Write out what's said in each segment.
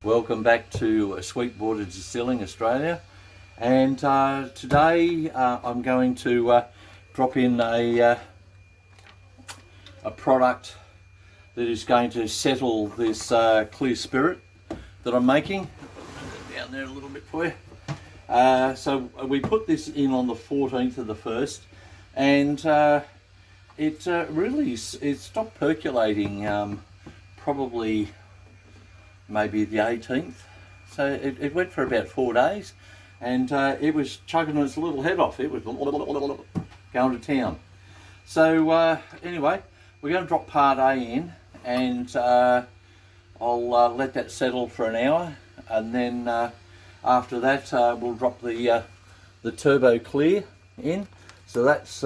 Welcome back to Sweetwater Distilling Australia, and today I'm going to drop in a product that is going to settle this clear spirit that I'm making. Down there a little bit for you. So we put this in on the 14th of the 1st, and it really stopped percolating probably maybe the 18th. So it went for about 4 days, and it was chugging its little head off. It was going to town. So anyway, we're going to drop part A in, and I'll let that settle for an hour, and then after that we'll drop the turbo clear in. So that's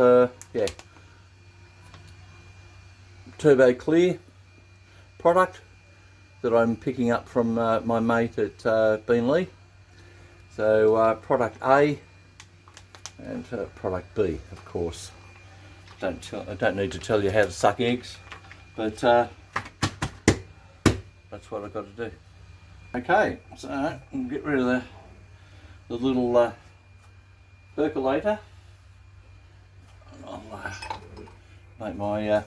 turbo clear product that I'm picking up from my mate at Beanley. So product A and product B, of course. I don't need to tell you how to suck eggs, but that's what I've got to do. Okay, so I'll get rid of the little percolator. I'll make my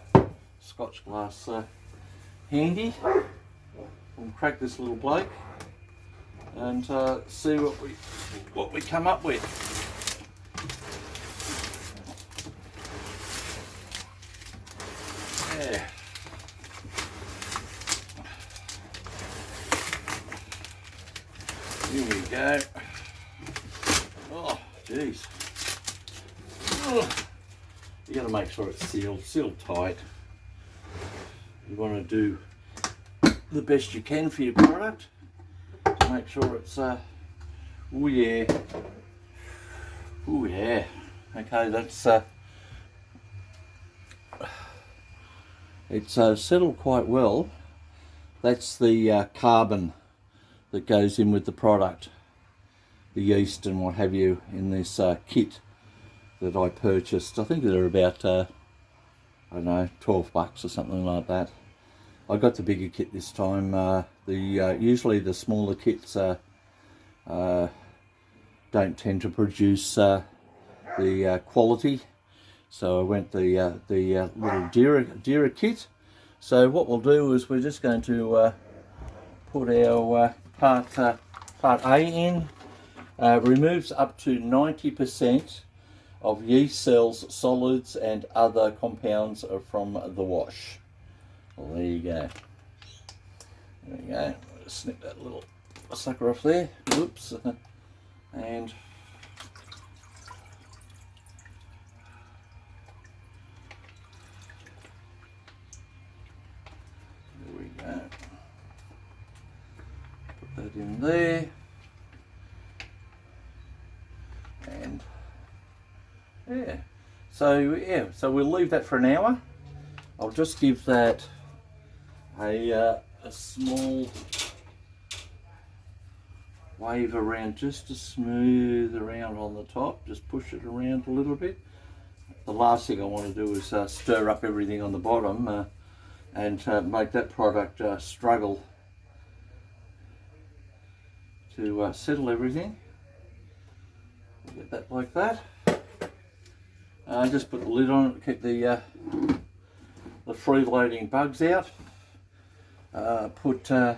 Scotch glass handy. We'll crack this little bloke and see what we come up with. Yeah. Here we go. Oh, jeez. Oh. You got to make sure it's sealed tight. You want to do the best you can for your product. Make sure it's oh yeah. Okay, that's it's settled quite well. That's the carbon that goes in with the product, the yeast and what have you, in this kit that I purchased. I think they're about I don't know, $12 or something like that. I got the bigger kit this time. Usually the smaller kits don't tend to produce the quality, so I went the little dearer kit. So what we'll do is we're just going to put our part A in. Removes up to 90% of yeast cells, solids, and other compounds from the wash. Well, there you go. There we go. Snip that little sucker off there. Oops. And there we go. Put that in there. And so we'll leave that for an hour. I'll just give that a small wave around, just to smooth around on the top. Just push it around a little bit. The last thing I want to do is stir up everything on the bottom and make that product struggle to settle everything. Get that like that. Just put the lid on it to keep the free-loading bugs out. Put the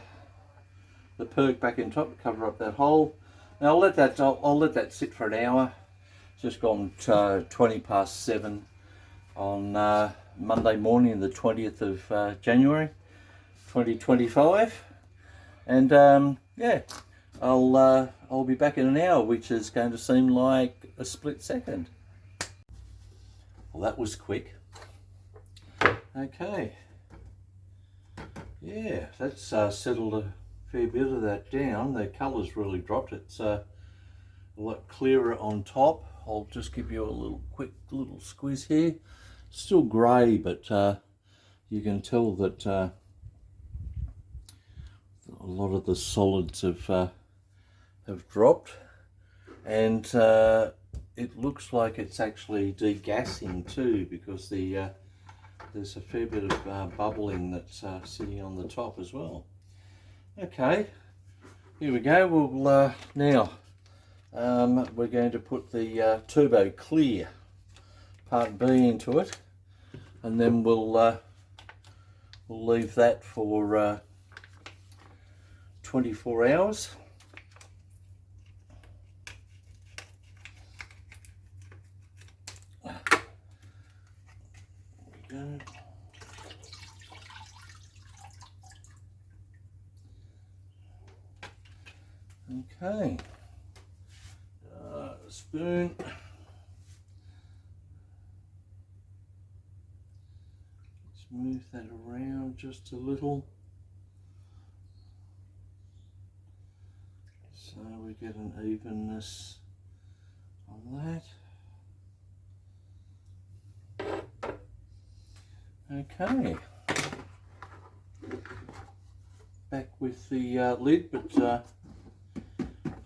perk back in top to cover up that hole. Now I'll let that sit for an hour. It's just gone 20 past 7 on Monday morning, the 20th of January 2025, and yeah, I'll be back in an hour, which is going to seem like a split second. Well, that was quick. Okay. Yeah, that's settled a fair bit of that down. The colour's really dropped. It's a lot clearer on top. I'll just give you a quick little squeeze here. Still grey, but you can tell that a lot of the solids have dropped, and it looks like it's actually degassing too, because there's a fair bit of bubbling that's sitting on the top as well. Okay, Here we go. We'll now we're going to put the Turbo Clear Part B into it, and then we'll leave that for 24 hours. There we go. Okay, spoon. Let's move that around just a little so we get an evenness on that. Okay, back with the lid, but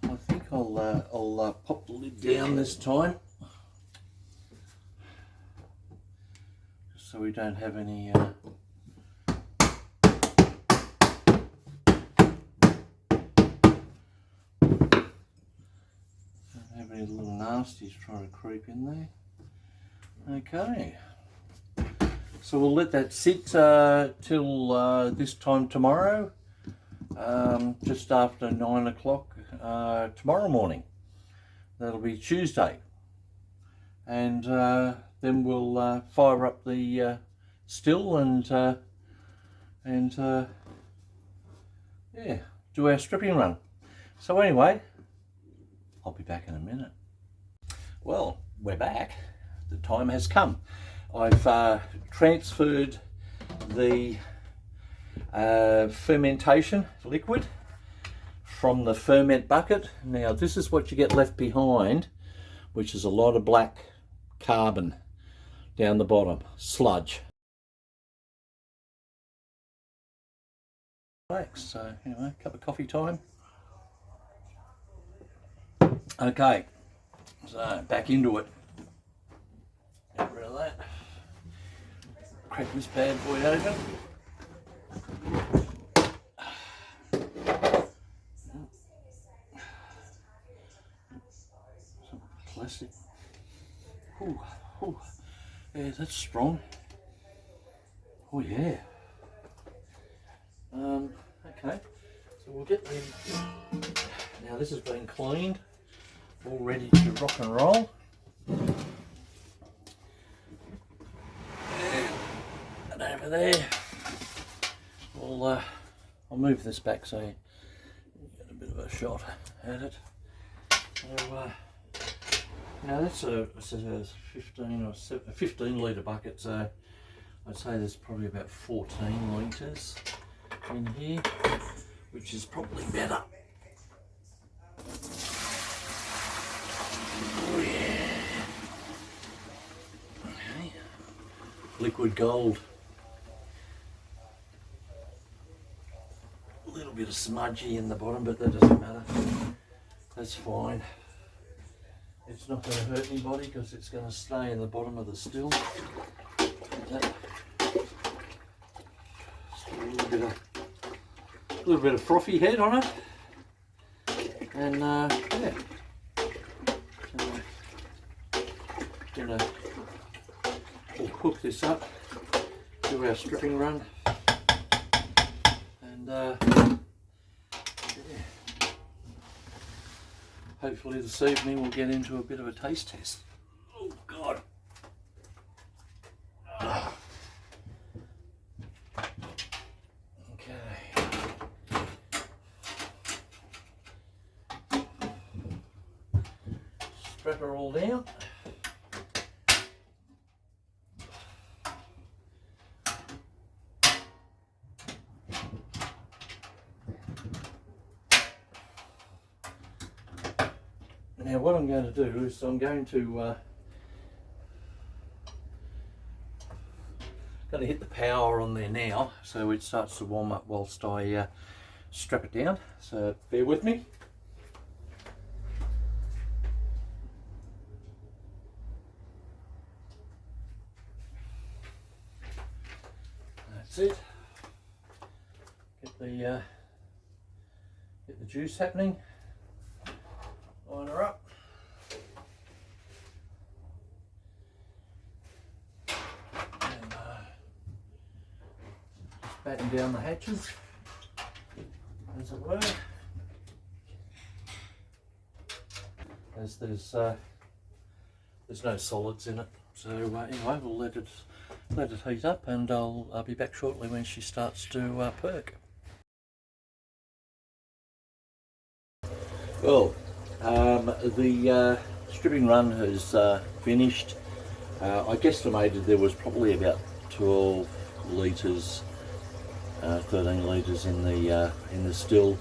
I think I'll pop the lid down this time, just so we don't have any little nasties trying to creep in there. Okay, so we'll let that sit till this time tomorrow, just after 9 o'clock tomorrow morning. That'll be Tuesday, and then we'll fire up the still and yeah, do our stripping run. So anyway, I'll be back in a minute. Well, we're back. The time has come. I've transferred the fermentation liquid from the ferment bucket. Now this is what you get left behind, which is a lot of black carbon down the bottom, sludge. So anyway, cup of coffee time. Okay, so back into it. Get rid of that. Crack this bad boy open. Some plastic. Ooh, ooh. Yeah, that's strong. Oh yeah. Okay, so we'll get them. Now this has been cleaned, all ready to rock and roll. And over there, I'll move this back so you get a bit of a shot at it. So now that's a 15 litre bucket, so I'd say there's probably about 14 litres in here, which is probably better. Oh yeah. Okay. Liquid gold. A little bit of smudgy in the bottom, but that doesn't matter. That's fine. It's not going to hurt anybody because it's going to stay in the bottom of the still. That. A little bit of frothy head on it, and yeah, gonna we'll hook this up, do our stripping run, and yeah, hopefully this evening we'll get into a bit of a taste test. Oh God. Strap her all down. Now what I'm going to do is I'm going to hit the power on there now so it starts to warm up whilst I strap it down, so bear with me. That's it. Get the Get the juice happening. Line her up. And just batten down the hatches, as it were. As there's no solids in it. So anyway, we'll let it heat up, and I'll be back shortly when she starts to perk. Well, the stripping run has finished. I guesstimated there was probably about 12 litres, 13 litres in the still,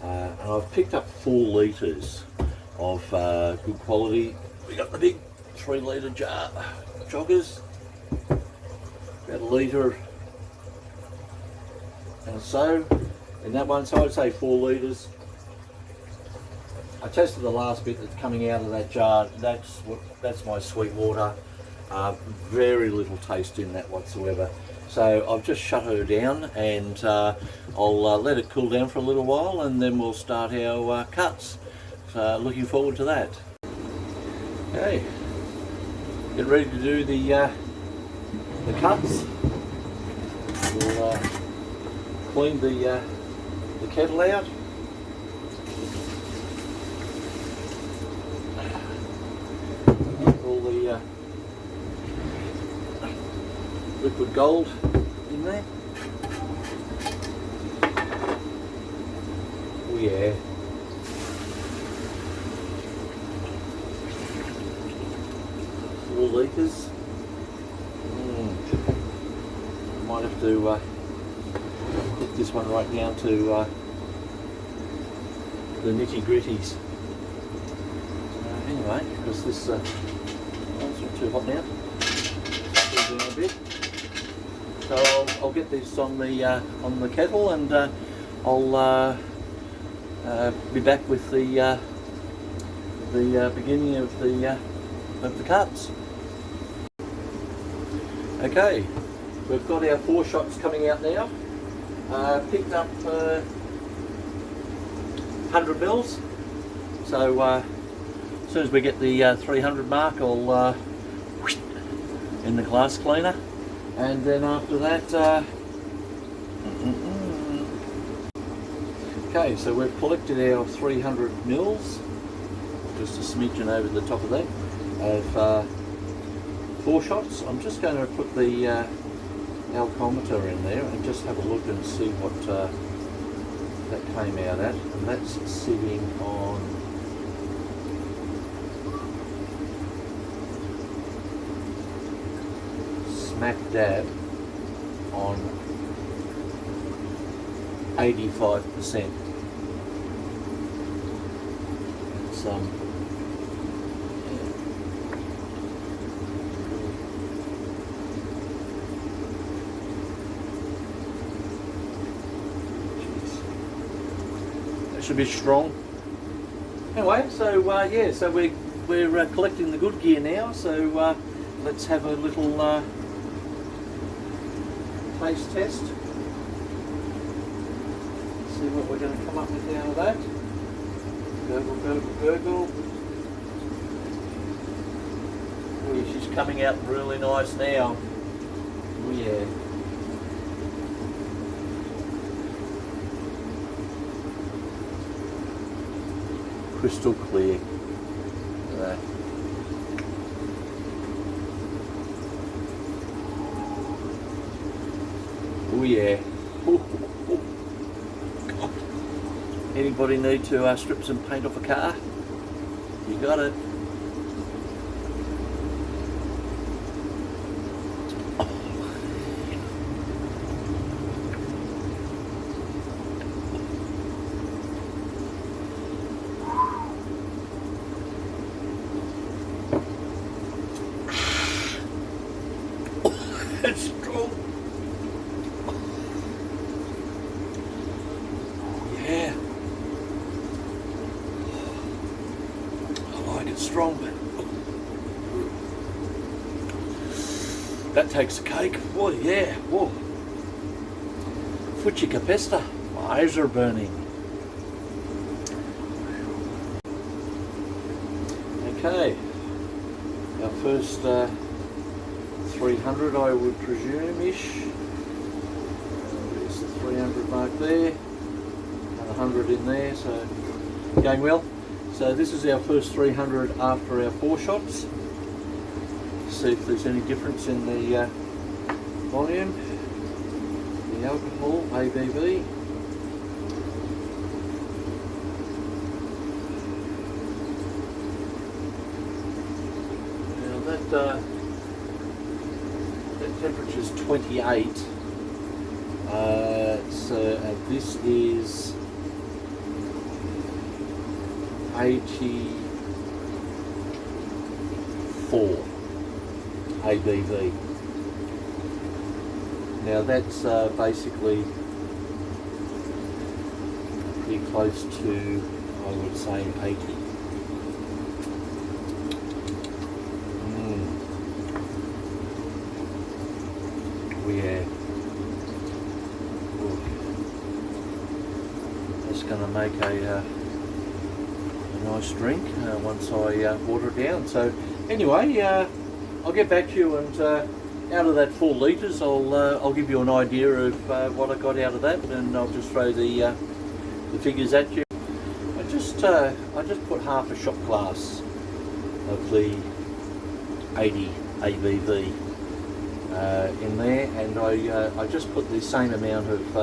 and I've picked up 4 litres of good quality. We got the big 3 litre jar joggers, about 1 litre and so in that one, so I'd say 4 litres. I tested the last bit that's coming out of that jar. That's my Sweetwater. Very little taste in that whatsoever. So I've just shut her down, and I'll let it cool down for a little while, and then we'll start our cuts. So looking forward to that. Okay, get ready to do the cuts. We'll clean the kettle out. All the liquid gold in there. Oh yeah. 4 litres. Might have to put this one right down to the nitty gritties. Anyway, because this it's not too hot now. Cool down a bit. So I'll get this on the kettle, and I'll be back with the beginning of the cuts. Okay, we've got our 4 shots coming out now. Picked up 100 mils. So as soon as we get the 300 mark, I'll in the glass cleaner, and then after that, okay, so we've collected our 300 mils, just a smidgen over the top of that, of 4 shots. I'm just going to put the alcometer in there and just have a look and see what that came out at, and that's sitting on smack dab on 85%. It's that should be strong. Anyway, so yeah, so we're collecting the good gear now. So let's have a little taste test. See what we're going to come up with out of that. Gurgle, gurgle, gurgle. Oh, she's coming out really nice now. Oh yeah. Crystal clear. Look at that. Oh yeah. Ooh, ooh, ooh. God. Anybody need to strip some paint off a car? You got it. It's strong. Yeah. I like it strong, but that takes a cake. Oh yeah. Whoa. Fuchi capesta. My eyes are burning. Okay, our first 300 I would presume-ish. There's the 300 mark there, and 100 in there, so going well. So this is our first 300 after our 4 shots. See if there's any difference in the volume, the alcohol, ABV. Now that temperature is 28. So this is 84 ABV. Now that's basically pretty close to, I would say, 80. Yeah. That's going to make a nice drink once I water it down. So anyway, I'll get back to you, and out of that 4 litres, I'll give you an idea of what I got out of that, and I'll just throw the figures at you. I just put half a shot glass of the 80 ABV in there, and I just put the same amount of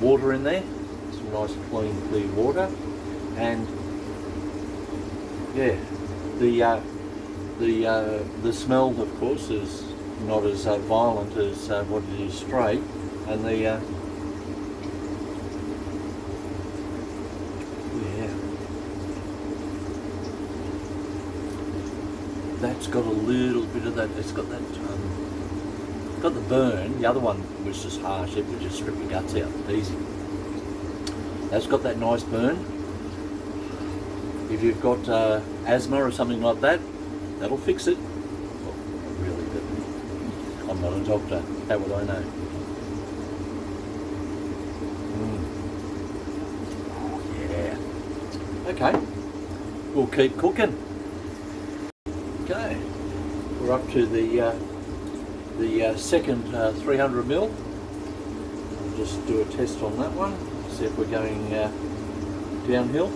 water in there, some nice clean clear water, and yeah, the smell, of course, is not as violent as what it is straight, and the yeah, that's got a little bit of that. It's got that. Got the burn. The other one was just harsh. It would just strip your guts out easy. That's got that nice burn. If you've got asthma or something like that, that'll fix it. Well, not really, but I'm not a doctor. How would I know? Yeah. Okay. We'll keep cooking. Okay. We're up to the second 300 ml. I'll just do a test on that one. See if we're going downhill.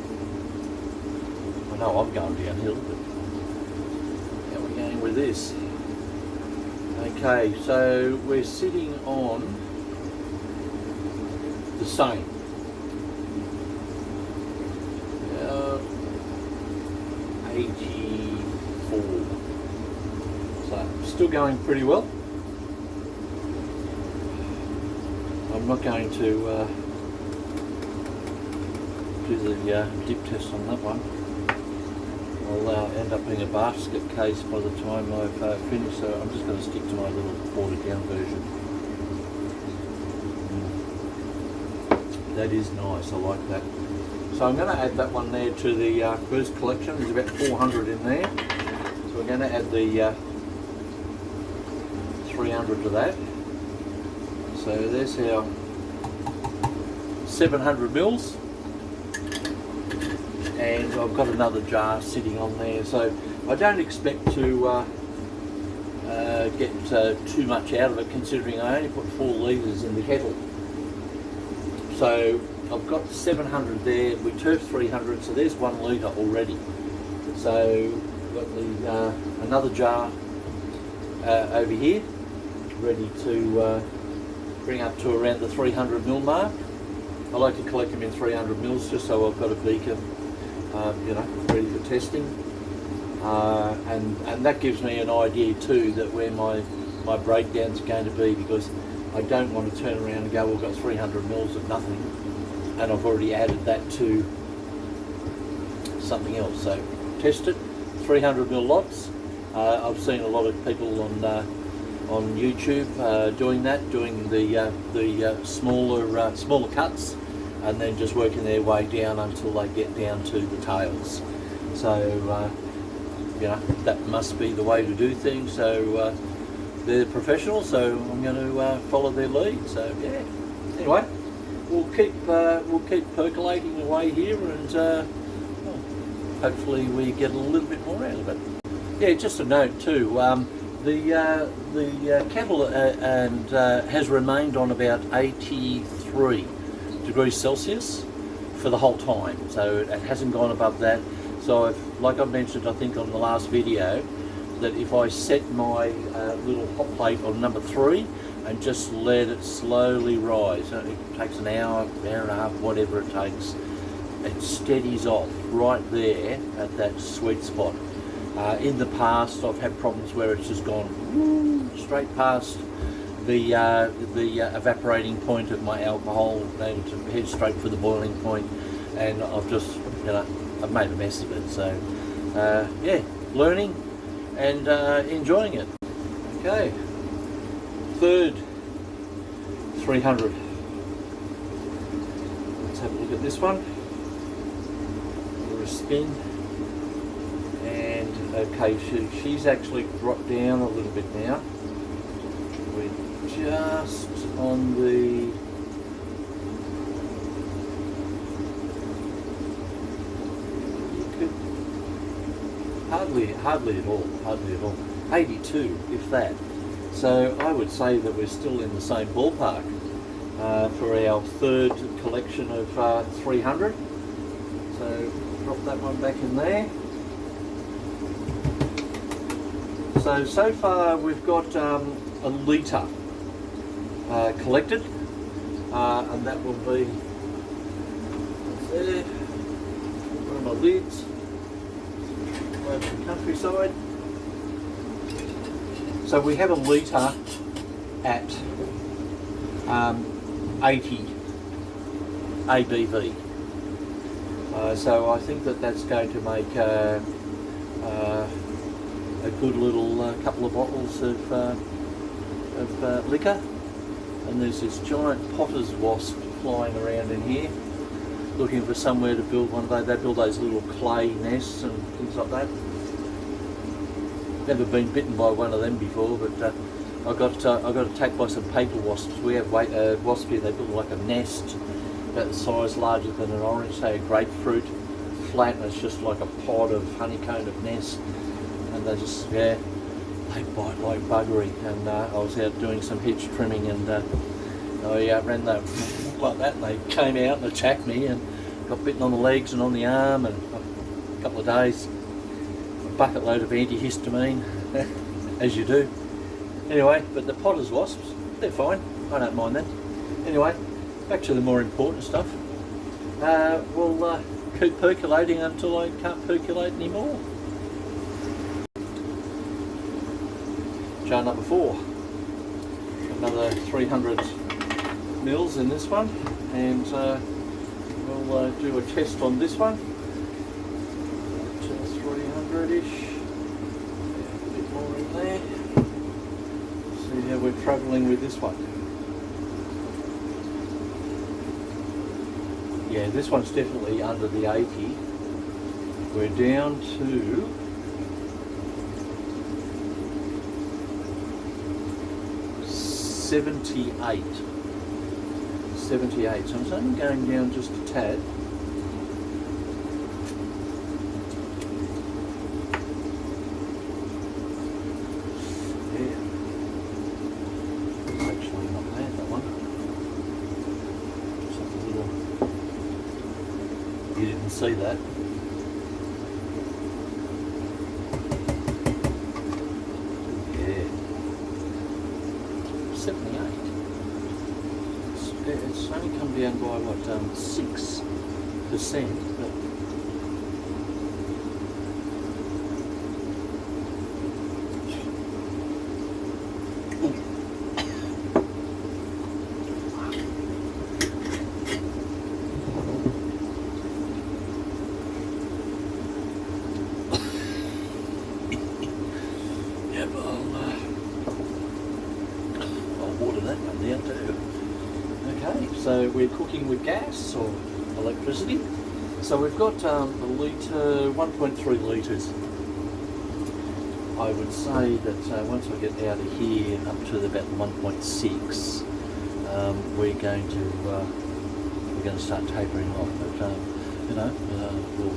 I know I'm going downhill, but how are we going with this? Okay, so we're sitting on the same. 84. So still going pretty well. I'm not going to do the dip test on that one. I'll end up being a basket case by the time I've finished, so I'm just going to stick to my little watered down version. That is nice, I like that. So I'm going to add that one there to the first collection. There's about 400 in there. So we're going to add the 300 to that. So there's our 700 mils, and I've got another jar sitting on there. So I don't expect to get too much out of it, considering I only put 4 litres in the kettle. So I've got 700 there. We turfed 300, so there's 1 litre already. So got the another jar over here, ready to bring up to around the 300 ml mark. I like to collect them in 300 mils just so I've got a beaker, you know, ready for testing, and that gives me an idea too that where my breakdowns are going to be, because I don't want to turn around and go, well, I've got 300 mils of nothing, and I've already added that to something else. So test it, 300 ml lots. I've seen a lot of people on YouTube doing that, doing the smaller cuts, and then just working their way down until they get down to the tails. So you know, that must be the way to do things. So they're professionals, so I'm going to follow their lead. So yeah. Anyway, we'll keep percolating away here, and hopefully we get a little bit more out of it. Yeah, just a note too. The kettle has remained on about 83 degrees Celsius for the whole time, so it hasn't gone above that. So like I mentioned, I think on the last video, that if I set my little hot plate on number 3 and just let it slowly rise, it takes an hour, hour and a half, whatever it takes, it steadies off right there at that sweet spot. In the past, I've had problems where it's just gone straight past the evaporating point of my alcohol, and to head straight for the boiling point, and I've just, I've made a mess of it. So, yeah, learning and enjoying it. Okay, third 300. Let's have a look at this one. Give her a spin. And okay, she's actually dropped down a little bit now. We're just on the hardly at all. 82, if that. So I would say that we're still in the same ballpark for our third collection of 300. So drop that one back in there. So far we've got a litre collected, and that will be there. One of my lids over the countryside. So we have a litre at 80 ABV. So I think that that's going to make a good little couple of bottles of liquor. And there's this giant potter's wasp flying around in here, looking for somewhere to build one of those. They build those little clay nests and things like that. Never been bitten by one of them before, but I got attacked by some paper wasps. We have wasps here. They build like a nest about the size larger than an orange, say a grapefruit, flat, and it's just like a pod of honeycomb of nest. And they just, yeah, they bite like buggery. And I was out doing some hedge trimming, and I ran that like that, and they came out and attacked me and got bitten on the legs and on the arm, and a couple of days, a bucket load of antihistamine, as you do. Anyway, but the potter's wasps, they're fine. I don't mind that. Anyway, back to the more important stuff. We'll keep percolating until I can't percolate anymore. Jar number 4. Another 300 mils in this one, and we'll do a test on this one. 300-ish. A bit more in there. See how we're travelling with this one. Yeah, this one's definitely under the 80. We're down to 78. 78, so it's only going down just a tad. Yeah, it's actually not bad, that one. Just a little, you didn't see that. Yeah. 78. It's only come down by what, 6%, but yeah, but I'll water that one down too. Okay, so we're cooking with gas or electricity. So we've got a litre, 1.3 litres. I would say that once I get out of here up to about 1.6, we're going to start tapering off. But we'll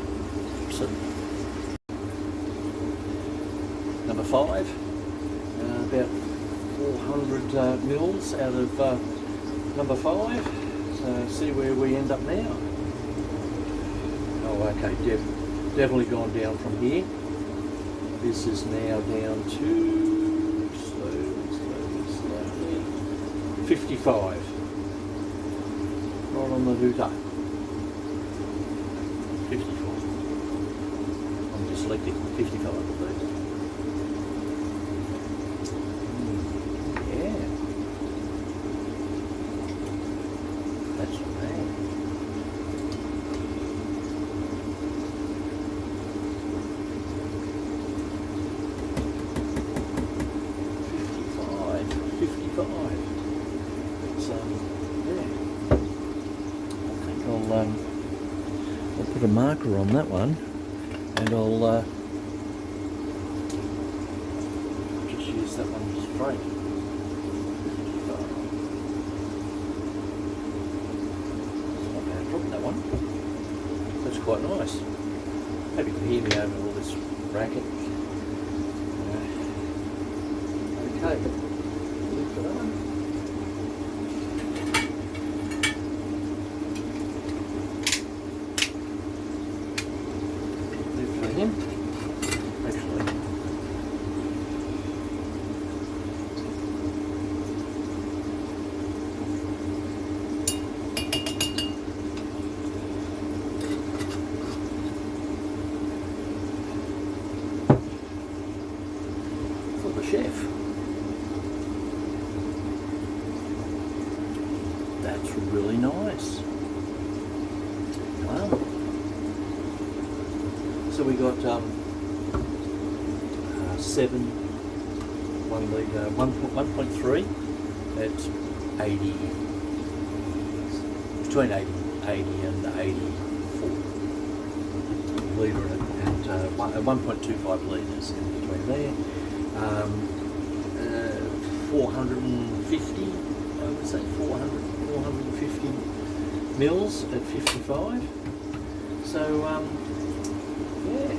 Gibson. Number 5, about 400 mils out of number 5. So see where we end up now. Oh, okay, definitely gone down from here. This is now down to slowly 55. Right on the hooter. 54. I'm dyslexic. 55, I believe. Yeah. That's right. 55. It's yeah. I think I'll put a marker on that one, and I'll just use that one straight. Not going to drop that one. That's quite nice. Hope you can hear me over all this racket. Okay. Lift it on. Lift for him. Actually. For the chef. That's really nice. Wow. So we got 7 1 litre 1.3 at 80, between 80 and 84 litre and 1.25 litres in between there. 450, I would say 450 mils at 55. So yeah,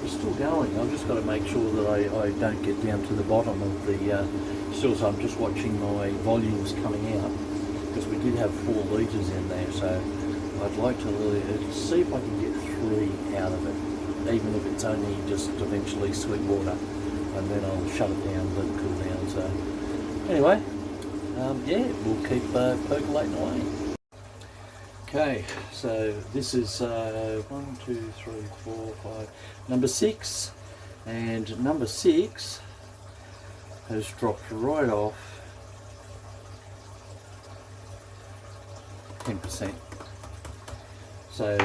we're still going. I've just got to make sure that I don't get down to the bottom of the stills. I'm just watching my volumes coming out, because we did have 4 litres in there, so I'd like to really see if I can get 3 out of it, even if it's only just eventually Sweetwater, and then I'll shut it down, let it cool down. So anyway, yeah, we'll keep percolating away. Okay, so this is 1, 2, 3, 4, 5, number 6, and number 6 has dropped right off 10%. So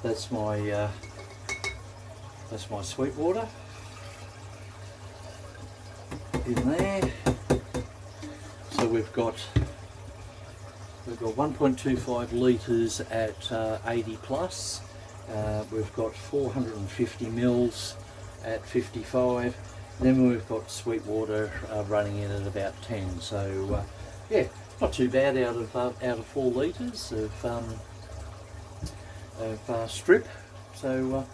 that's my Sweetwater in there. So we've got 1.25 litres at 80 plus. We've got 450 mils at 55. Then we've got Sweetwater running in at about 10. So yeah, not too bad out of 4 litres of strip. So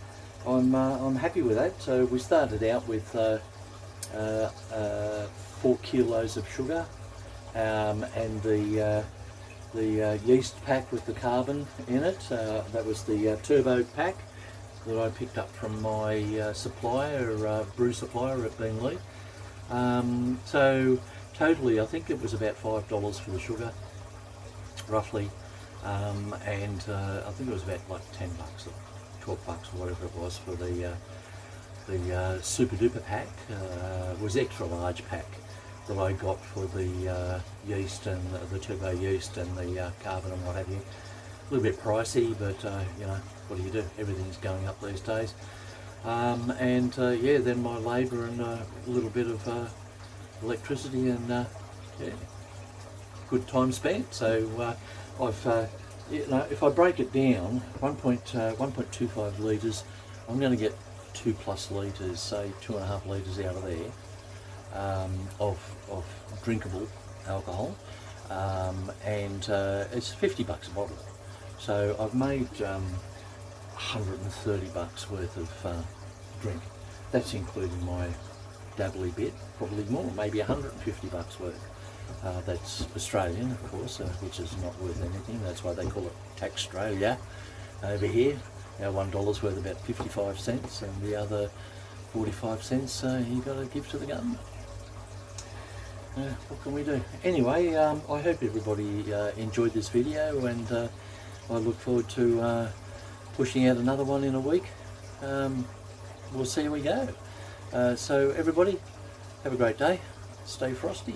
I'm happy with that. So we started out with 4 kilos of sugar, and the yeast pack with the carbon in it. That was the turbo pack that I picked up from my supplier, brew supplier at Beenleigh. So totally, I think it was about $5 for the sugar, roughly, and I think it was about like $10 or $12 or whatever it was for the super duper pack. Was extra large pack that I got for the yeast and the turbo yeast and the carbon and what have you. A little bit pricey, but you know, what do you do? Everything's going up these days. And yeah, then my labour and a little bit of electricity, and yeah, good time spent. So I've you know, if I break it down, 1.25 litres, I'm going to get 2+ litres, say 2.5 litres out of there. Of drinkable alcohol, and it's $50 a bottle. So I've made $130 worth of drink. That's including my dabbly bit, probably more, maybe $150 worth. That's Australian, of course, which is not worth anything. That's why they call it Tax Australia over here. Our $1 worth about 55 cents, and the other 45 cents you got to give to the government. What can we do? Anyway, I hope everybody enjoyed this video, and I look forward to pushing out another one in a week. We'll see how we go. So everybody, have a great day. Stay frosty.